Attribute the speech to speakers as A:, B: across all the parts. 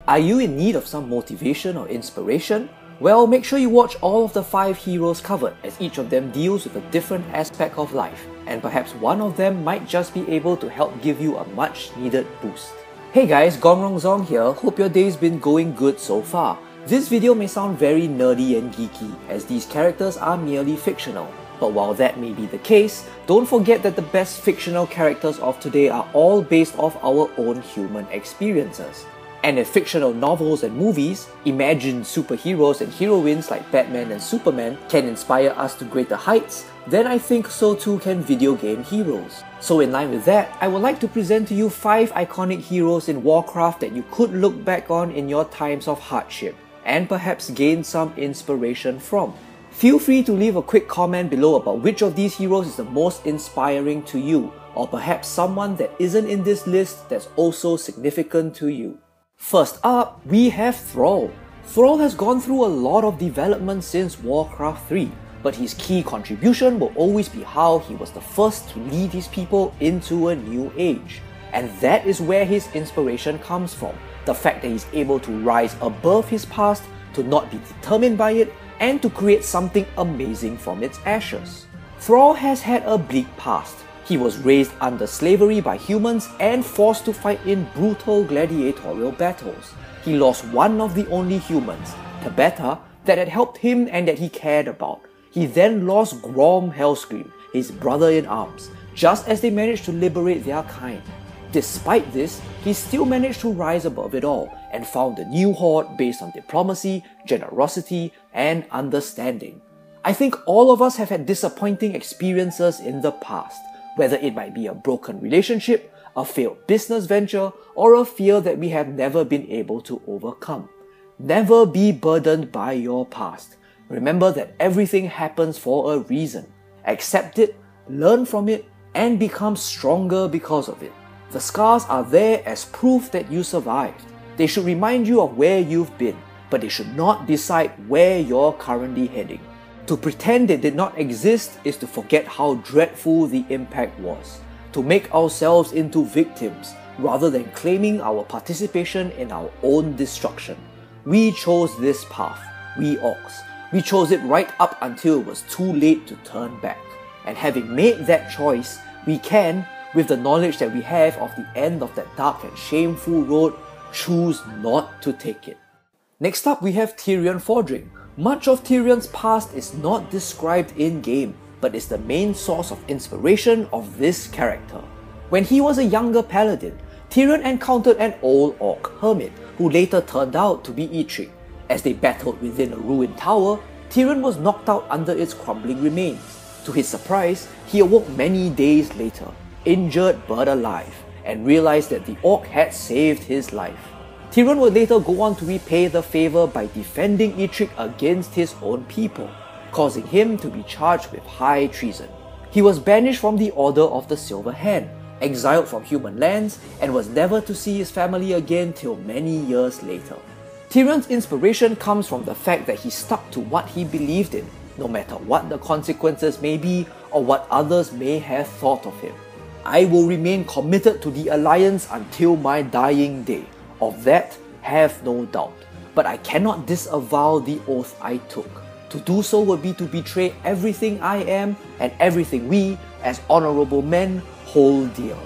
A: Are you in need of some motivation or inspiration? Well, make sure you watch all of the 5 heroes covered, as each of them deals with a different aspect of life, and perhaps one of them might just be able to help give you a much needed boost. Hey guys, Gom here, hope your day's been going good so far. This video may sound very nerdy and geeky, as these characters are merely fictional. But while that may be the case, don't forget that the best fictional characters of today are all based off our own human experiences. And if fictional novels and movies, imagined superheroes and heroines like Batman and Superman can inspire us to greater heights, then I think so too can video game heroes. So in line with that, I would like to present to you 5 iconic heroes in Warcraft that you could look back on in your times of hardship, and perhaps gain some inspiration from. Feel free to leave a quick comment below about which of these heroes is the most inspiring to you, or perhaps someone that isn't in this list that's also significant to you. First up, we have Thrall. Thrall has gone through a lot of development since Warcraft 3, but his key contribution will always be how he was the first to lead his people into a new age. And that is where his inspiration comes from, the fact that he's able to rise above his past, to not be determined by it, and to create something amazing from its ashes. Thrall has had a bleak past. He was raised under slavery by humans and forced to fight in brutal gladiatorial battles. He lost one of the only humans, Tabetha, that had helped him and that he cared about. He then lost Grom Hellscream, his brother-in-arms, just as they managed to liberate their kind. Despite this, he still managed to rise above it all and found a new horde based on diplomacy, generosity, and understanding. I think all of us have had disappointing experiences in the past, whether it might be a broken relationship, a failed business venture, or a fear that we have never been able to overcome. Never be burdened by your past. Remember that everything happens for a reason. Accept it, learn from it, and become stronger because of it. The scars are there as proof that you survived. They should remind you of where you've been, but they should not decide where you're currently heading. To pretend they did not exist is to forget how dreadful the impact was. To make ourselves into victims, rather than claiming our participation in our own destruction. We chose this path, we orcs. We chose it right up until it was too late to turn back. And having made that choice, we can, with the knowledge that we have of the end of that dark and shameful road, choose not to take it. Next up, we have Tirion Fordring. Much of Tyrion's past is not described in-game, but is the main source of inspiration of this character. When he was a younger paladin, Tirion encountered an old orc hermit who later turned out to be Lich. As they battled within a ruined tower, Tirion was knocked out under its crumbling remains. To his surprise, he awoke many days later, injured but alive, and realized that the orc had saved his life. Tirion would later go on to repay the favor by defending Lich against his own people, causing him to be charged with high treason. He was banished from the Order of the Silver Hand, exiled from human lands, and was never to see his family again till many years later. Tyrion's inspiration comes from the fact that he stuck to what he believed in, no matter what the consequences may be or what others may have thought of him. I will remain committed to the Alliance until my dying day. Of that, have no doubt. But I cannot disavow the oath I took. To do so would be to betray everything I am and everything we, as honorable men, hold dear.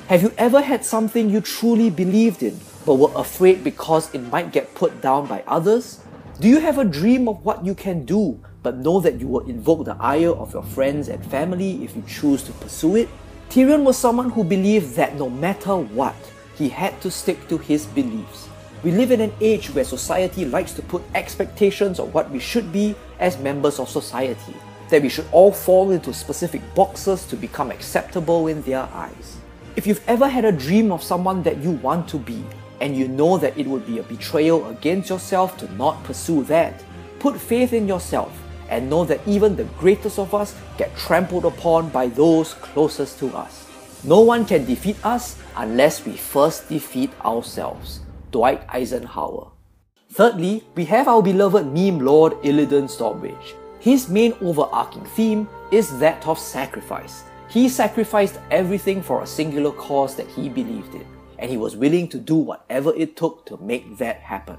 A: Have you ever had something you truly believed in, but were afraid because it might get put down by others? Do you have a dream of what you can do, but know that you will invoke the ire of your friends and family if you choose to pursue it? Tirion was someone who believed that no matter what, he had to stick to his beliefs. We live in an age where society likes to put expectations of what we should be as members of society, that we should all fall into specific boxes to become acceptable in their eyes. If you've ever had a dream of someone that you want to be, and you know that it would be a betrayal against yourself to not pursue that, put faith in yourself and know that even the greatest of us get trampled upon by those closest to us. No one can defeat us unless we first defeat ourselves. Dwight Eisenhower. Thirdly, we have our beloved meme lord Illidan Stormrage. His main overarching theme is that of sacrifice. He sacrificed everything for a singular cause that he believed in. and he was willing to do whatever it took to make that happen.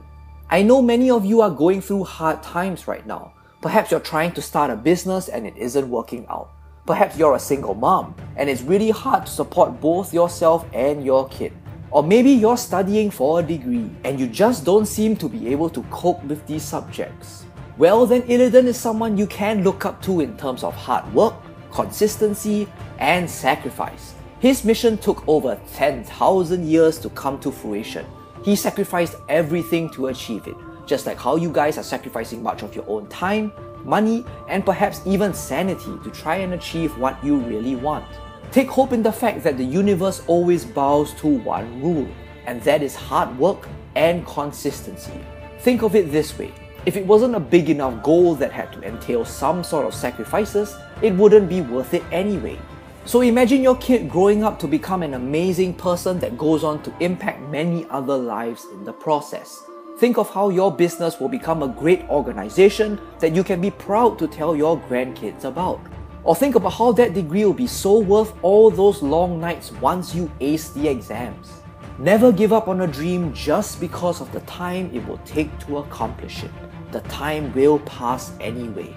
A: I know many of you are going through hard times right now. Perhaps you're trying to start a business and it isn't working out. Perhaps you're a single mom and it's really hard to support both yourself and your kid. Or maybe you're studying for a degree and you just don't seem to be able to cope with these subjects. Well, then Illidan is someone you can look up to in terms of hard work, consistency, and sacrifice. His mission took over 10,000 years to come to fruition. He sacrificed everything to achieve it, just like how you guys are sacrificing much of your own time, money, and perhaps even sanity to try and achieve what you really want. Take hope in the fact that the universe always bows to one rule, and that is hard work and consistency. Think of it this way. If it wasn't a big enough goal that had to entail some sort of sacrifices, it wouldn't be worth it anyway. So imagine your kid growing up to become an amazing person that goes on to impact many other lives in the process. Think of how your business will become a great organization that you can be proud to tell your grandkids about. Or think about how that degree will be so worth all those long nights once you ace the exams. Never give up on a dream just because of the time it will take to accomplish it. The time will pass anyway.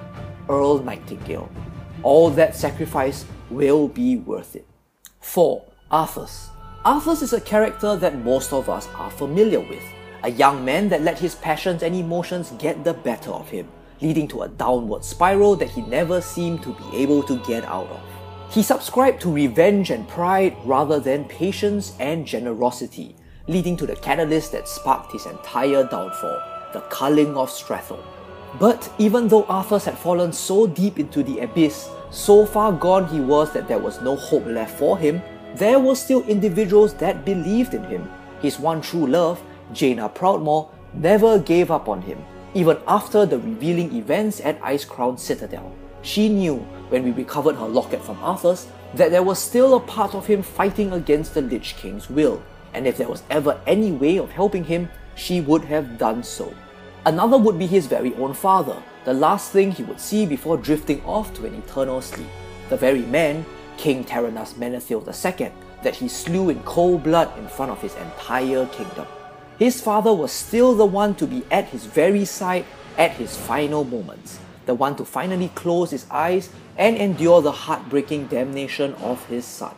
A: Earl Nightingale. All that sacrifice will be worth it. 4. Arthas. Arthas is a character that most of us are familiar with. A young man that let his passions and emotions get the better of him, leading to a downward spiral that he never seemed to be able to get out of. He subscribed to revenge and pride rather than patience and generosity, leading to the catalyst that sparked his entire downfall, the culling of Strathel. But even though Arthas had fallen so deep into the abyss, so far gone he was that there was no hope left for him, there were still individuals that believed in him. His one true love, Jaina Proudmoore, never gave up on him, even after the revealing events at Icecrown Citadel. She knew, when we recovered her locket from Arthas, that there was still a part of him fighting against the Lich King's will, and if there was ever any way of helping him, she would have done so. Another would be his very own father, the last thing he would see before drifting off to an eternal sleep. The very man, King Taranas Menethil II, that he slew in cold blood in front of his entire kingdom. His father was still the one to be at his very side at his final moments, the one to finally close his eyes and endure the heartbreaking damnation of his son.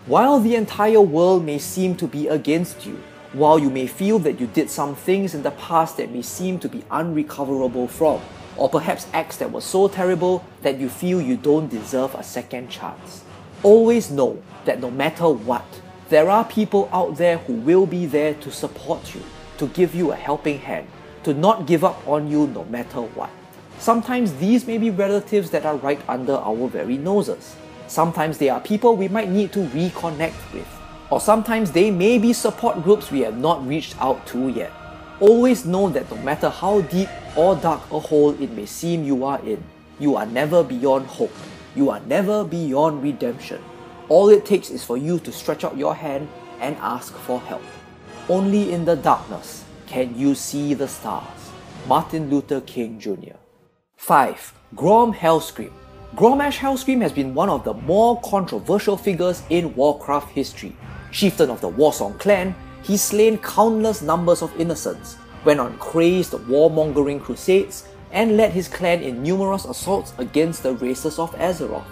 A: While the entire world may seem to be against you, while you may feel that you did some things in the past that may seem to be unrecoverable from, or perhaps acts that were so terrible that you feel you don't deserve a second chance, always know that no matter what, there are people out there who will be there to support you, to give you a helping hand, to not give up on you no matter what. Sometimes these may be relatives that are right under our very noses. Sometimes they are people we might need to reconnect with. Or sometimes they may be support groups we have not reached out to yet. Always know that no matter how deep or dark a hole it may seem you are in, you are never beyond hope. You are never beyond redemption. All it takes is for you to stretch out your hand and ask for help. Only in the darkness can you see the stars. Martin Luther King Jr. 5. Grom Hellscream. Grom Hellscream has been one of the more controversial figures in Warcraft history. Chieftain of the Warsong clan, he's slain countless numbers of innocents, went on crazed warmongering crusades, and led his clan in numerous assaults against the races of Azeroth.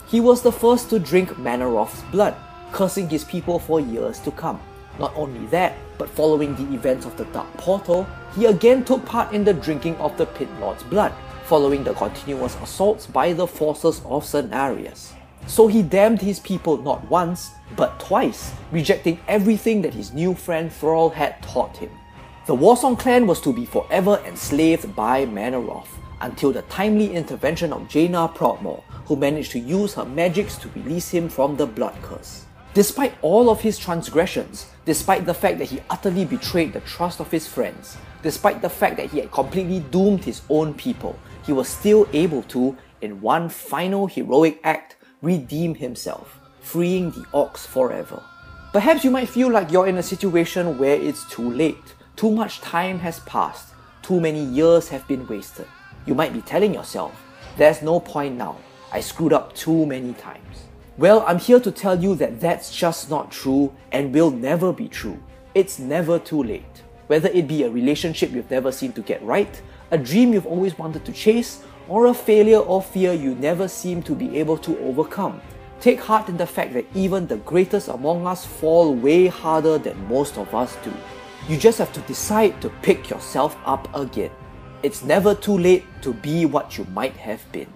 A: He was the first to drink Manoroth's blood, cursing his people for years to come. Not only that, but following the events of the Dark Portal, he again took part in the drinking of the Pit Lord's blood, following the continuous assaults by the forces of Cenarius. So he damned his people not once, but twice, rejecting everything that his new friend Thrall had taught him. The Warsong clan was to be forever enslaved by Manoroth, until the timely intervention of Jaina Proudmoore, who managed to use her magics to release him from the blood curse. Despite all of his transgressions, despite the fact that he utterly betrayed the trust of his friends, despite the fact that he had completely doomed his own people, he was still able to, in one final heroic act, redeem himself, freeing the Orcs forever. Perhaps you might feel like you're in a situation where it's too late, too much time has passed, too many years have been wasted. You might be telling yourself, there's no point now, I screwed up too many times. Well, I'm here to tell you that that's just not true and will never be true. It's never too late. Whether it be a relationship you've never seemed to get right, a dream you've always wanted to chase, or a failure or fear you never seem to be able to overcome, take heart in the fact that even the greatest among us fall way harder than most of us do. You just have to decide to pick yourself up again. It's never too late to be what you might have been.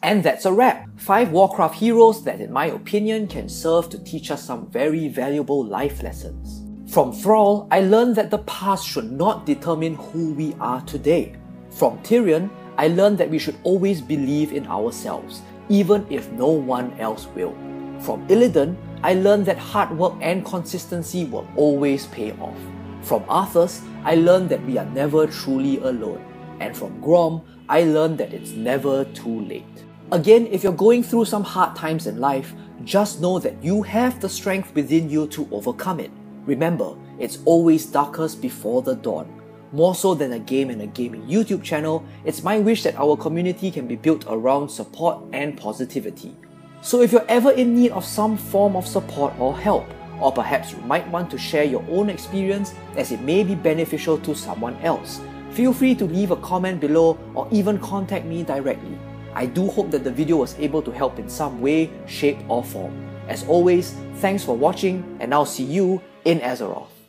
A: And that's a wrap. 5 Warcraft heroes that in my opinion can serve to teach us some very valuable life lessons. From Thrall, I learned that the past should not determine who we are today. From Tirion, I learned that we should always believe in ourselves, even if no one else will. From Illidan, I learned that hard work and consistency will always pay off. From Arthas, I learned that we are never truly alone. And from Grom, I learned that it's never too late. Again, if you're going through some hard times in life, just know that you have the strength within you to overcome it. Remember, it's always darkest before the dawn. More so than a game and a gaming YouTube channel, it's my wish that our community can be built around support and positivity. So if you're ever in need of some form of support or help, or perhaps you might want to share your own experience as it may be beneficial to someone else, feel free to leave a comment below or even contact me directly. I do hope that the video was able to help in some way, shape or form. As always, thanks for watching and I'll see you in Azeroth.